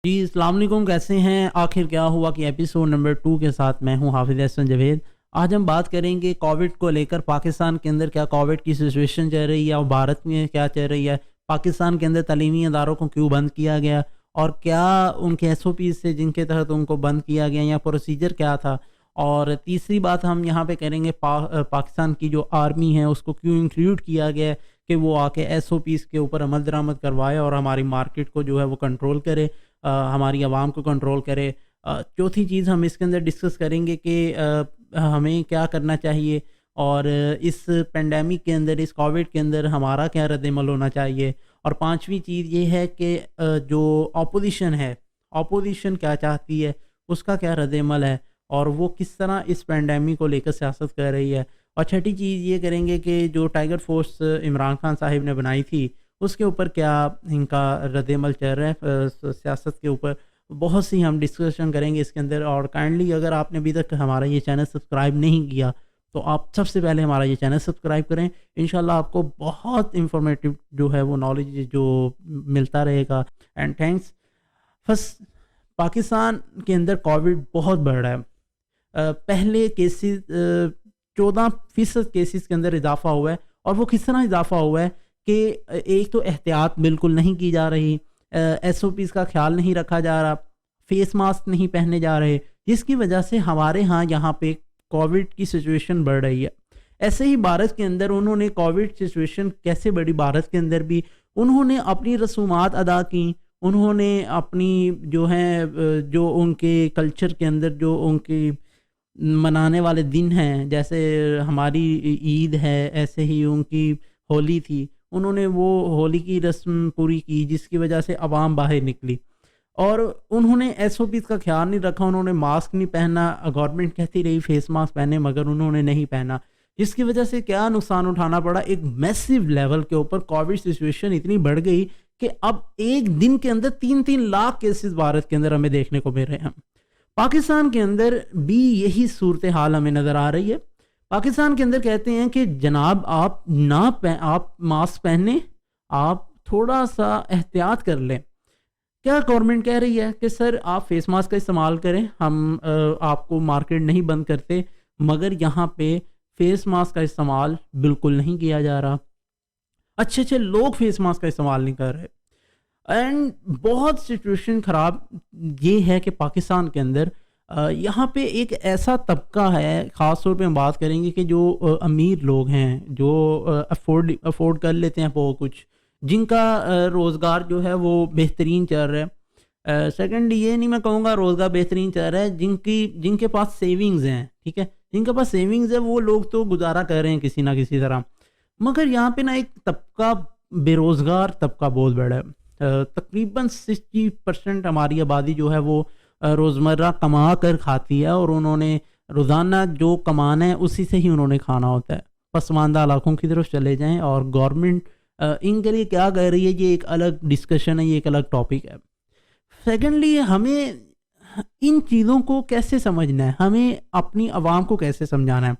جی السلام علیکم، کیسے ہیں؟ آخر کیا ہوا کہ ایپیسوڈ نمبر 2 کے ساتھ میں ہوں حافظ احسن جاوید۔ آج ہم بات کریں گے کووڈ کو لے کر پاکستان کے اندر کیا کووڈ کی سچویشن چل رہی ہے اور بھارت میں کیا چل رہی ہے، پاکستان کے اندر تعلیمی اداروں کو کیوں بند کیا گیا اور کیا ان کے ایس او پیز سے جن کے تحت ان کو بند کیا گیا یا پروسیجر کیا تھا، اور تیسری بات ہم یہاں پہ کریں گے پاکستان کی جو آرمی ہے اس کو کیوں انکلوڈ کیا گیا ہے کہ وہ آ کے ایس او پیز کے اوپر عمل درآمد کروائے اور ہماری مارکیٹ کو جو ہے وہ کنٹرول کرے، ہماری عوام کو کنٹرول کرے۔ چوتھی چیز ہم اس کے اندر ڈسکس کریں گے کہ ہمیں کیا کرنا چاہیے اور اس پینڈیمک کے اندر، اس کووڈ کے اندر ہمارا کیا رد عمل ہونا چاہیے، اور پانچویں چیز یہ ہے کہ جو اپوزیشن ہے، اپوزیشن کیا چاہتی ہے، اس کا کیا رد عمل ہے اور وہ کس طرح اس پینڈیمک کو لے کر سیاست کر رہی ہے، اور چھٹی چیز یہ کریں گے کہ جو ٹائیگر فورس عمران خان صاحب نے بنائی تھی اس کے اوپر کیا ان کا رد عمل چل رہا ہے، سیاست کے اوپر بہت سی ہم ڈسکشن کریں گے اس کے اندر۔ اور کائنڈلی اگر آپ نے ابھی تک ہمارا یہ چینل سبسکرائب نہیں کیا تو آپ سب سے پہلے ہمارا یہ چینل سبسکرائب کریں، انشاءاللہ آپ کو بہت انفارمیٹیو جو ہے وہ نالج جو ملتا رہے گا۔ And thanks. بس پاکستان کے اندر کووڈ بہت بڑھ رہا ہے، پہلے کیسز 14% کیسز کے اندر اضافہ ہوا ہے، اور وہ کس طرح اضافہ ہوا ہے کہ ایک تو احتیاط بالکل نہیں کی جا رہی، ایس او پیز کا خیال نہیں رکھا جا رہا، فیس ماسک نہیں پہنے جا رہے، جس کی وجہ سے ہمارے ہاں یہاں پہ کووڈ کی سچویشن بڑھ رہی ہے۔ ایسے ہی بھارت کے اندر انہوں نے کووڈ سچویشن کیسے بڑھی، بھارت کے اندر بھی انہوں نے اپنی رسومات ادا کی، انہوں نے اپنی جو ہیں جو ان کے کلچر کے اندر جو ان کی منانے والے دن ہیں، جیسے ہماری عید ہے ایسے ہی ان کی ہولی تھی، انہوں نے وہ ہولی کی رسم پوری کی جس کی وجہ سے عوام باہر نکلی، اور انہوں نے ایس او پیز کا خیال نہیں رکھا، انہوں نے ماسک نہیں پہنا، گورنمنٹ کہتی رہی فیس ماسک پہنے مگر انہوں نے نہیں پہنا، جس کی وجہ سے کیا نقصان اٹھانا پڑا، ایک میسیو لیول کے اوپر کووڈ سچویشن اتنی بڑھ گئی کہ اب ایک دن کے اندر 3 لاکھ کیسز بھارت کے اندر ہمیں دیکھنے کو مل رہے ہیں۔ پاکستان کے اندر بھی یہی صورتحال ہمیں نظر آ رہی ہے۔ پاکستان کے اندر کہتے ہیں کہ جناب آپ آپ ماسک پہنیں، آپ تھوڑا سا احتیاط کر لیں۔ کیا گورنمنٹ کہہ رہی ہے کہ سر آپ فیس ماسک کا استعمال کریں، ہم آپ کو مارکیٹ نہیں بند کرتے، مگر یہاں پہ فیس ماسک کا استعمال بالکل نہیں کیا جا رہا، اچھے لوگ فیس ماسک کا استعمال نہیں کر رہے، اینڈ بہت سچویشن خراب یہ ہے کہ پاکستان کے اندر یہاں پہ ایک ایسا طبقہ ہے، خاص طور پہ ہم بات کریں گے کہ جو امیر لوگ ہیں، جو افورڈ کر لیتے ہیں وہ کچھ، جن کا روزگار جو ہے وہ بہترین چل رہا ہے۔ سیکنڈ یہ نہیں میں کہوں گا روزگار بہترین چل رہا ہے، جن کے پاس سیونگز ہیں، ٹھیک ہے، جن کے پاس سیونگز ہے وہ لوگ تو گزارا کر رہے ہیں کسی نہ کسی طرح، مگر یہاں پہ نا ایک طبقہ بے روزگار طبقہ بہت بڑا ہے، تقریباً 60% ہماری آبادی جو ہے وہ روزمرہ کما کر کھاتی ہے، اور انہوں نے روزانہ جو کمانا ہے اسی سے ہی انہوں نے کھانا ہوتا ہے۔ پسماندہ علاقوں کی طرف چلے جائیں، اور گورنمنٹ ان کے لیے کیا کر رہی ہے یہ ایک الگ ڈسکشن ہے، یہ ایک الگ ٹاپک ہے۔ سیکنڈلی ہمیں ان چیزوں کو کیسے سمجھنا ہے، ہمیں اپنی عوام کو کیسے سمجھانا ہے،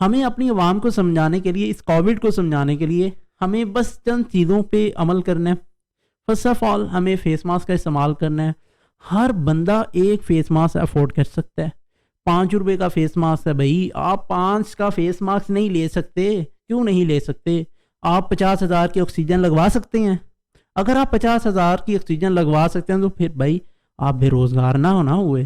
ہمیں اپنی عوام کو سمجھانے کے لیے، اس کووڈ کو سمجھانے کے لیے ہمیں بس چند چیزوں پہ عمل کرنا ہے۔ فرسٹ آف آل ہمیں فیس ماسک کا استعمال کرنا ہے، ہر بندہ ایک فیس ماسک افورڈ کر سکتا ہے، 5 روپے کا فیس ماسک ہے بھائی، آپ 5 کا فیس ماسک نہیں لے سکتے، کیوں نہیں لے سکتے؟ آپ 50,000 کی آکسیجن لگوا سکتے ہیں، اگر آپ 50,000 کی آکسیجن لگوا سکتے ہیں تو پھر بھائی آپ بے روزگار نہ ہونا ہوئے،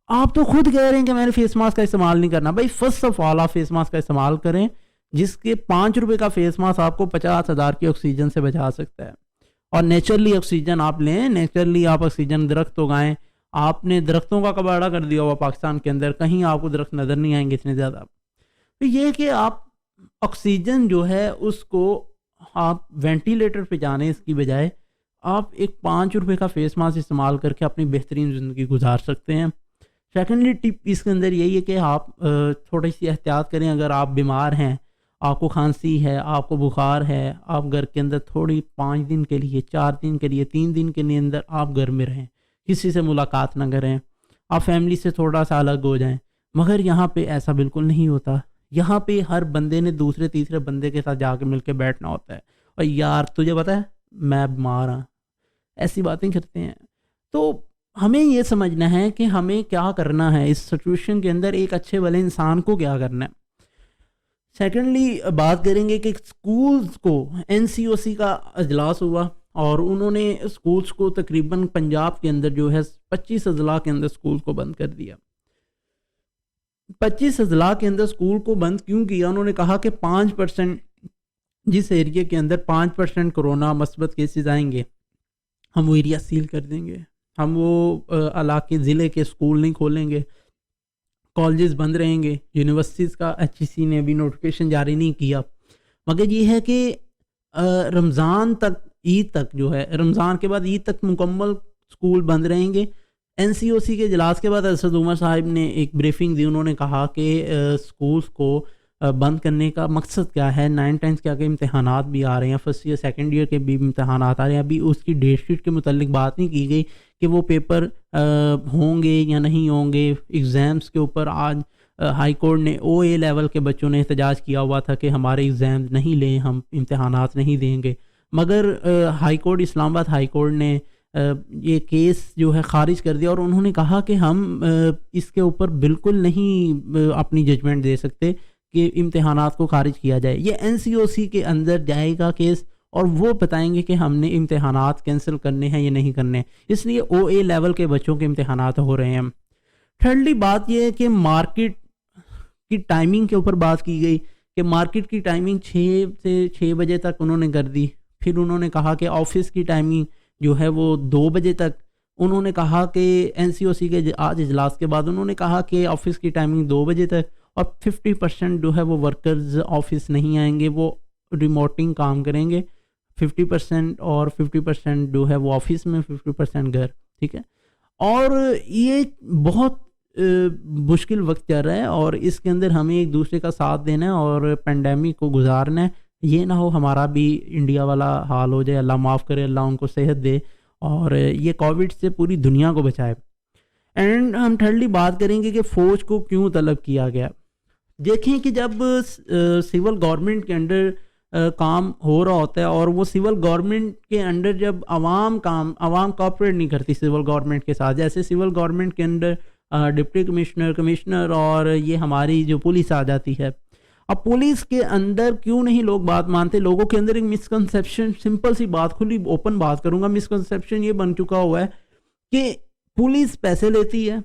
آپ تو خود کہہ رہے ہیں کہ میں نے فیس ماسک کا استعمال نہیں کرنا، بھائی فرسٹ آف آل آپ فیس ماسک کا استعمال کریں، جس کے 5 روپے کا فیس ماسک آپ کو 50,000 کی آکسیجن سے بچا سکتا ہے، اور نیچرلی آکسیجن آپ لیں، نیچرلی آپ آکسیجن درخت اگائیں، آپ نے درختوں کا کباڑہ کر دیا ہوا پاکستان کے اندر، کہیں آپ کو درخت نظر نہیں آئیں گے اتنے زیادہ، تو یہ کہ آپ آکسیجن جو ہے اس کو آپ وینٹیلیٹر پہ جانے اس کی بجائے آپ ایک 5 روپے کا فیس ماسک استعمال کر کے اپنی بہترین زندگی گزار سکتے ہیں۔ سیکنڈلی ٹپ اس کے اندر یہی ہے کہ آپ تھوڑی سی احتیاط کریں، اگر آپ بیمار ہیں، آپ کو کھانسی ہے، آپ کو بخار ہے، آپ گھر کے اندر تھوڑی 5 دن کے لیے، 4 دن کے لیے، 3 دن کے اندر آپ گھر میں رہیں، کسی سے ملاقات نہ کریں، آپ فیملی سے تھوڑا سا الگ ہو جائیں، مگر یہاں پہ ایسا بالکل نہیں ہوتا، یہاں پہ ہر بندے نے دوسرے تیسرے بندے کے ساتھ جا کے مل کے بیٹھنا ہوتا ہے، اور یار تجھے پتہ ہے میں بیمار ہوں، ایسی باتیں کرتے ہیں۔ تو ہمیں یہ سمجھنا ہے کہ ہمیں کیا کرنا ہے اس سچویشن کے اندر، ایک اچھے والے انسان کو کیا کرنا ہے۔ سیکنڈلی بات کریں گے کہ اسکولز کو NCOC کا اجلاس ہوا، اور انہوں نے اسکولز کو تقریباً پنجاب کے اندر جو ہے 25 اضلاع کے اندر اسکولز کو بند کر دیا۔ 25 اضلاع کے اندر اسکول کو بند کیوں کیا؟ انہوں نے کہا کہ 5% جس ایریا کے اندر 5% کرونا مثبت کیسز آئیں گے، ہم وہ ایریا سیل کر دیں گے، ہم وہ علاقے ضلع کے اسکول نہیں کھولیں گے، کالجز بند رہیں گے۔ یونیورسٹیز کا HEC نے ابھی نوٹیفیکیشن جاری نہیں کیا، مگر یہ ہے کہ رمضان تک، عید تک جو ہے، رمضان کے بعد عید تک مکمل اسکول بند رہیں گے۔ NCOC کے اجلاس کے بعد اسد عمر صاحب نے ایک بریفنگ دی، انہوں نے کہا کہ اسکولز کو بند کرنے کا مقصد کیا ہے، 9-10 کے آگے امتحانات بھی آ رہے ہیں، فرسٹ ایئر سیکنڈ ایئر کے بھی امتحانات آ رہے ہیں، ابھی اس کی ڈیٹ شیٹ کے متعلق بات نہیں کی گئی کہ وہ پیپر ہوں گے یا نہیں ہوں گے۔ ایگزامس کے اوپر آج ہائی کورٹ نے OA لیول کے بچوں نے احتجاج کیا ہوا تھا کہ ہمارے ایگزام نہیں لیں، ہم امتحانات نہیں دیں گے، مگر ہائی کورٹ، اسلام آباد ہائی کورٹ نے یہ کیس جو ہے خارج کر دیا، اور انہوں نے کہا کہ ہم اس کے اوپر بالکل نہیں اپنی ججمنٹ دے سکتے کہ امتحانات کو خارج کیا جائے۔ یہ NCOC کے اندر جائے گا کیس، اور وہ بتائیں گے کہ ہم نے امتحانات کینسل کرنے ہیں یا نہیں کرنے، اس لیے OA لیول کے بچوں کے امتحانات ہو رہے ہیں۔ تھرڈلی بات یہ ہے کہ مارکیٹ کی ٹائمنگ کے اوپر بات کی گئی کہ مارکیٹ کی ٹائمنگ 6 سے 6 بجے تک انہوں نے کر دی۔ پھر انہوں نے کہا کہ آفس کی ٹائمنگ جو ہے وہ 2 بجے تک۔ انہوں نے کہا کہ NCOC کے آج اجلاس کے بعد انہوں نے کہا کہ آفس کی ٹائمنگ 2 بجے تک، اور 50% جو ہے وہ ورکرز آفس نہیں آئیں گے، وہ ریموٹنگ کام کریں گے، 50% اور 50% جو ہے وہ آفس میں، 50% گھر، ٹھیک ہے۔ اور یہ بہت مشکل وقت چل رہا ہے، اور اس کے اندر ہمیں ایک دوسرے کا ساتھ دینا ہے اور پینڈیمک کو گزارنا ہے۔ یہ نہ ہو ہمارا بھی انڈیا والا حال ہو جائے، اللہ معاف کرے، اللہ ان کو صحت دے، اور یہ کووڈ سے پوری دنیا کو بچائے۔ اینڈ ہم تھرڈلی بات کریں گے کہ فوج کو کیوں طلب کیا گیا۔ دیکھیں کہ جب سول گورنمنٹ کے انڈر کام ہو رہا ہوتا ہے، اور وہ سول گورنمنٹ کے انڈر جب عوام کوآپریٹ نہیں کرتی سول گورنمنٹ کے ساتھ، جیسے سول گورنمنٹ کے انڈر ڈپٹی کمشنر اور یہ ہماری جو پولیس آ جاتی ہے۔ اب پولیس کے اندر کیوں نہیں لوگ بات مانتے؟ لوگوں کے اندر ایک مسکنسیپشن، سمپل سی بات، کھلی اوپن بات کروں گا، مسکنسیپشن یہ بن چکا ہوا ہے کہ پولیس پیسے لیتی ہے،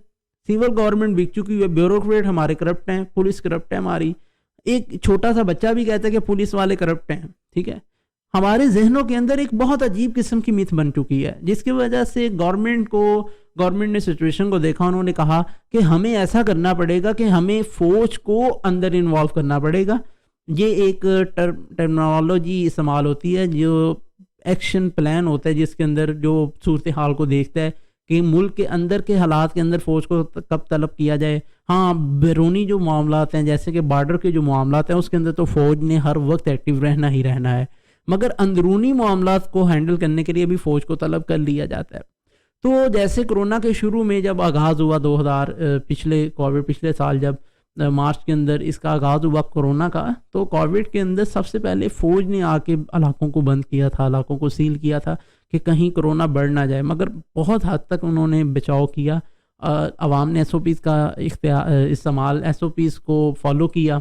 سول گورنمنٹ بک چکی ہے، بیوروکریٹ ہمارے کرپٹ ہیں، پولیس کرپٹ ہے ہماری۔ ایک چھوٹا سا بچہ بھی کہتا ہے کہ پولیس والے کرپٹ ہیں، ٹھیک ہے۔ ہمارے ذہنوں کے اندر ایک بہت عجیب قسم کی میتھ بن چکی ہے، جس کی وجہ سے گورنمنٹ نے سچویشن کو دیکھا، انہوں نے کہا کہ ہمیں ایسا کرنا پڑے گا کہ ہمیں فوج کو اندر انوالو کرنا پڑے گا۔ یہ ایک ٹرمنالوجی استعمال ہوتی ہے، جو ایکشن پلان ہوتا ہے، جس کے اندر جو صورتحال کو دیکھتا ہے کہ ملک کے اندر کے حالات کے اندر فوج کو کب طلب کیا جائے۔ ہاں، بیرونی جو معاملات ہیں، جیسے کہ بارڈر کے جو معاملات ہیں، اس کے اندر تو فوج نے ہر وقت ایکٹیو رہنا ہی رہنا ہے، مگر اندرونی معاملات کو ہینڈل کرنے کے لیے بھی فوج کو طلب کر لیا جاتا ہے۔ تو جیسے کرونا کے شروع میں جب آغاز ہوا پچھلے سال جب مارچ کے اندر اس کا آغاز ہوا کرونا کا، تو کووڈ کے اندر سب سے پہلے فوج نے آ کے علاقوں کو بند کیا تھا، علاقوں کو سیل کیا تھا کہ کہیں کرونا بڑھ نہ جائے، مگر بہت حد تک انہوں نے بچاؤ کیا۔ عوام نے SOPs کا استعمال، SOPs کو فالو کیا۔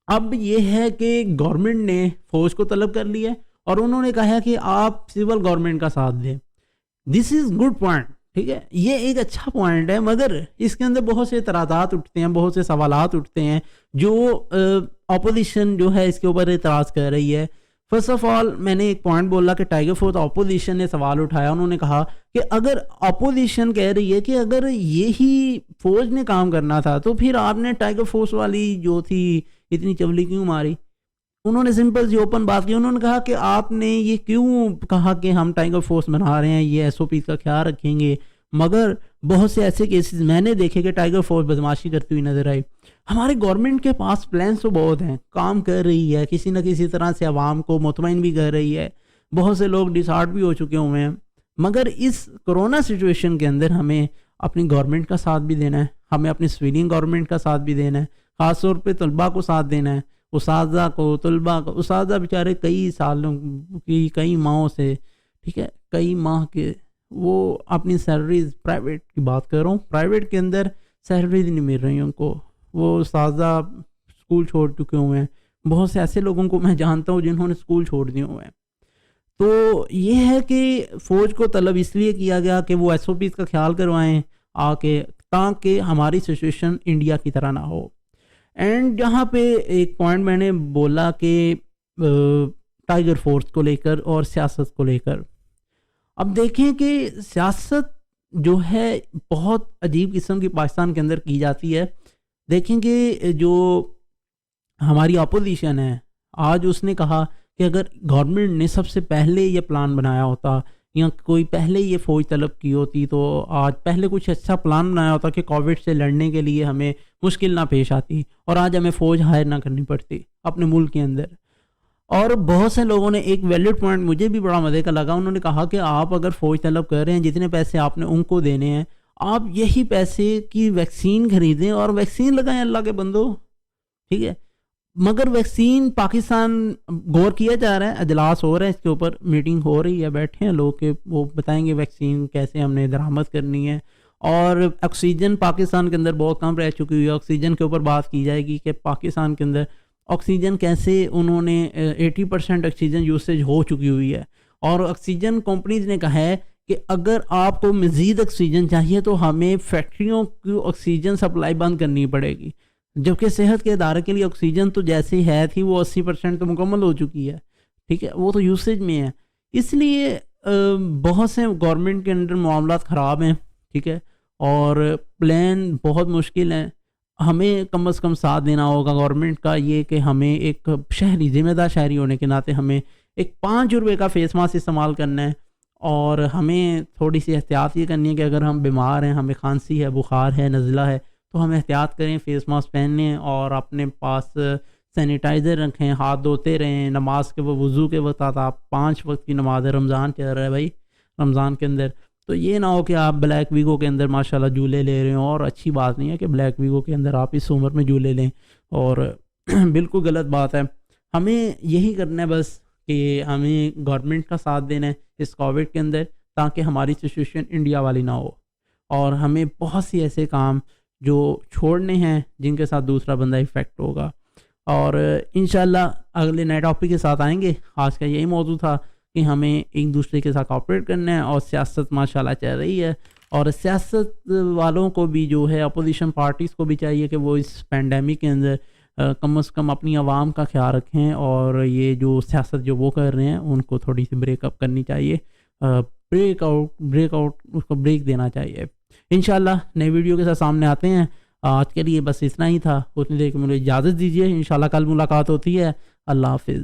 اب یہ ہے کہ گورنمنٹ نے فوج کو طلب کر لیا، اور انہوں نے کہا کہ آپ سول گورنمنٹ کا ساتھ دیں۔ دس از گڈ پوائنٹ، ٹھیک ہے، یہ ایک اچھا پوائنٹ ہے، مگر اس کے اندر بہت سے اعتراضات اٹھتے ہیں، بہت سے سوالات اٹھتے ہیں، جو اپوزیشن جو ہے اس کے اوپر اعتراض کر رہی ہے۔ فرسٹ آف آل میں نے ایک پوائنٹ بولا کہ ٹائیگر فورس اپوزیشن نے سوال اٹھایا، انہوں نے کہا کہ اگر اپوزیشن کہہ رہی ہے کہ اگر یہی فوج نے کام کرنا تھا تو پھر آپ نے ٹائیگر فورس والی جو تھی اتنی چولی کیوں ماری؟ انہوں نے سمپل سی اوپن بات کی، انہوں نے کہا کہ آپ نے یہ کیوں کہا کہ ہم ٹائیگر فورس بنا رہے ہیں، یہ SOPs کا خیال رکھیں گے، مگر بہت سے ایسے کیسز میں نے دیکھے کہ ٹائیگر فورس بدماشی کرتی ہوئی نظر آئی۔ ہمارے گورنمنٹ کے پاس پلانس تو بہت ہیں، کام کر رہی ہے، کسی نہ کسی طرح سے عوام کو مطمئن بھی کر رہی ہے، بہت سے لوگ ڈسہارٹ بھی ہو چکے ہوئے ہیں، مگر اس کرونا سچویشن کے اندر ہمیں اپنی گورنمنٹ کا ساتھ بھی دینا ہے، ہمیں اپنی سویلین گورنمنٹ کا ساتھ بھی دینا ہے، خاص طور پہ طلباء کو ساتھ دینا ہے، اساتذہ کو، طلباء کو۔ اساتذہ بیچارے کئی سالوں کی، کئی ماہوں سے، ٹھیک ہے، کئی ماہ کے وہ اپنی سیلریز، پرائیویٹ کی بات کر رہا ہوں، پرائیویٹ کے اندر سیلریز نہیں مل رہی ان کو، وہ اساتذہ اسکول چھوڑ چکے ہوئے ہیں، بہت سے ایسے لوگوں کو میں جانتا ہوں جنہوں نے اسکول چھوڑ دیے ہوئے ہیں. تو یہ ہے کہ فوج کو طلب اس لیے کیا گیا کہ وہ ایس او پیز کا خیال کروائیں آ کے، تاکہ ہماری سچویشن انڈیا کی طرح نہ ہو. اینڈ جہاں پہ ایک پوائنٹ میں نے بولا کہ ٹائیگر فورس کو لے کر اور سیاست کو لے کر، اب دیکھیں کہ سیاست جو ہے بہت عجیب قسم کی پاکستان کے اندر کی جاتی ہے. دیکھیں کہ جو ہماری اپوزیشن ہے آج، اس نے کہا کہ اگر گورنمنٹ نے سب سے پہلے یہ پلان بنایا ہوتا یا کوئی پہلے یہ فوج طلب کی ہوتی تو آج پہلے کچھ اچھا پلان بنایا ہوتا کہ کووڈ سے لڑنے کے لیے ہمیں مشکل نہ پیش آتی اور آج ہمیں فوج ہائر نہ کرنی پڑتی اپنے ملک کے اندر. اور بہت سے لوگوں نے ایک ویلڈ پوائنٹ مجھے بھی بڑا مزے کا لگا، انہوں نے کہا کہ آپ اگر فوج طلب کر رہے ہیں، جتنے پیسے آپ نے ان کو دینے ہیں، آپ یہی پیسے کی ویکسین خریدیں اور ویکسین لگائیں اللہ کے بندو. ٹھیک ہے، مگر ویکسین پاکستان غور کیا جا رہا ہے، اجلاس ہو رہا ہے اس کے اوپر، میٹنگ ہو رہی ہے، بیٹھے ہیں لوگ کہ وہ بتائیں گے ویکسین کیسے ہم نے درآمد کرنی ہے. اور آکسیجن پاکستان کے اندر بہت کم رہ چکی ہوئی ہے، آکسیجن کے اوپر بات کی جائے گی کہ پاکستان کے اندر آکسیجن کیسے انہوں نے 80% آکسیجن یوسیج ہو چکی ہوئی ہے. اور آکسیجن کمپنیز نے کہا ہے کہ اگر آپ کو مزید آکسیجن چاہیے تو ہمیں فیکٹریوں کی آکسیجن سپلائی بند کرنی پڑے گی، جبکہ صحت کے ادارے کے لیے آکسیجن تو جیسی ہے تھی وہ 80% تو مکمل ہو چکی ہے. ٹھیک ہے، وہ تو یوسیج میں ہے. اس لیے بہت سے گورنمنٹ کے اندر معاملات خراب ہیں. ٹھیک ہے، اور پلان بہت مشکل ہیں. ہمیں کم از کم ساتھ دینا ہوگا گورنمنٹ کا، یہ کہ ہمیں ایک شہری، ذمہ دار شہری ہونے کے ناطے ہمیں ایک 5 روپے کا فیس ماسک استعمال کرنا ہے. اور ہمیں تھوڑی سی احتیاط یہ کرنی ہے کہ اگر ہم بیمار ہیں، ہمیں کھانسی ہے، بخار ہے، نزلہ ہے، تو ہمیں احتیاط کریں، فیس ماسک پہنیں اور اپنے پاس سینیٹائزر رکھیں، ہاتھ دھوتے رہیں. نماز کے وضو کے وقت آپ 5 وقت کی نماز، رمضان چل رہا ہے بھائی، رمضان کے اندر تو یہ نہ ہو کہ آپ بلیک ویگو کے اندر ماشاءاللہ جھولے لے رہے ہوں. اور اچھی بات نہیں ہے کہ بلیک ویگو کے اندر آپ اس عمر میں جھولے لیں، اور بالکل غلط بات ہے. ہمیں یہی کرنا ہے بس کہ ہمیں گورنمنٹ کا ساتھ دینا ہے اس کووڈ کے اندر، تاکہ ہماری سچویشن انڈیا والی نہ ہو. اور ہمیں بہت سی ایسے کام جو چھوڑنے ہیں جن کے ساتھ دوسرا بندہ افیکٹ ہوگا. اور انشاءاللہ اگلے نئے ٹاپک کے ساتھ آئیں گے. آج کا یہی موضوع تھا کہ ہمیں ایک دوسرے کے ساتھ کوآپریٹ کرنا ہے. اور سیاست ماشاءاللہ چل رہی ہے، اور سیاست والوں کو بھی جو ہے، اپوزیشن پارٹیز کو بھی چاہیے کہ وہ اس پینڈیمک کے اندر کم از کم اپنی عوام کا خیال رکھیں، اور یہ جو سیاست جو وہ کر رہے ہیں ان کو تھوڑی سی بریک اپ کرنی چاہیے، بریک آؤٹ اس کو بریک دینا چاہیے. انشاءاللہ نئی ویڈیو کے ساتھ سامنے آتے ہیں. آج کے لیے بس اتنا ہی تھا، اتنی دیر کے مجھے اجازت دیجیے. انشاءاللہ کل ملاقات ہوتی ہے. اللہ حافظ.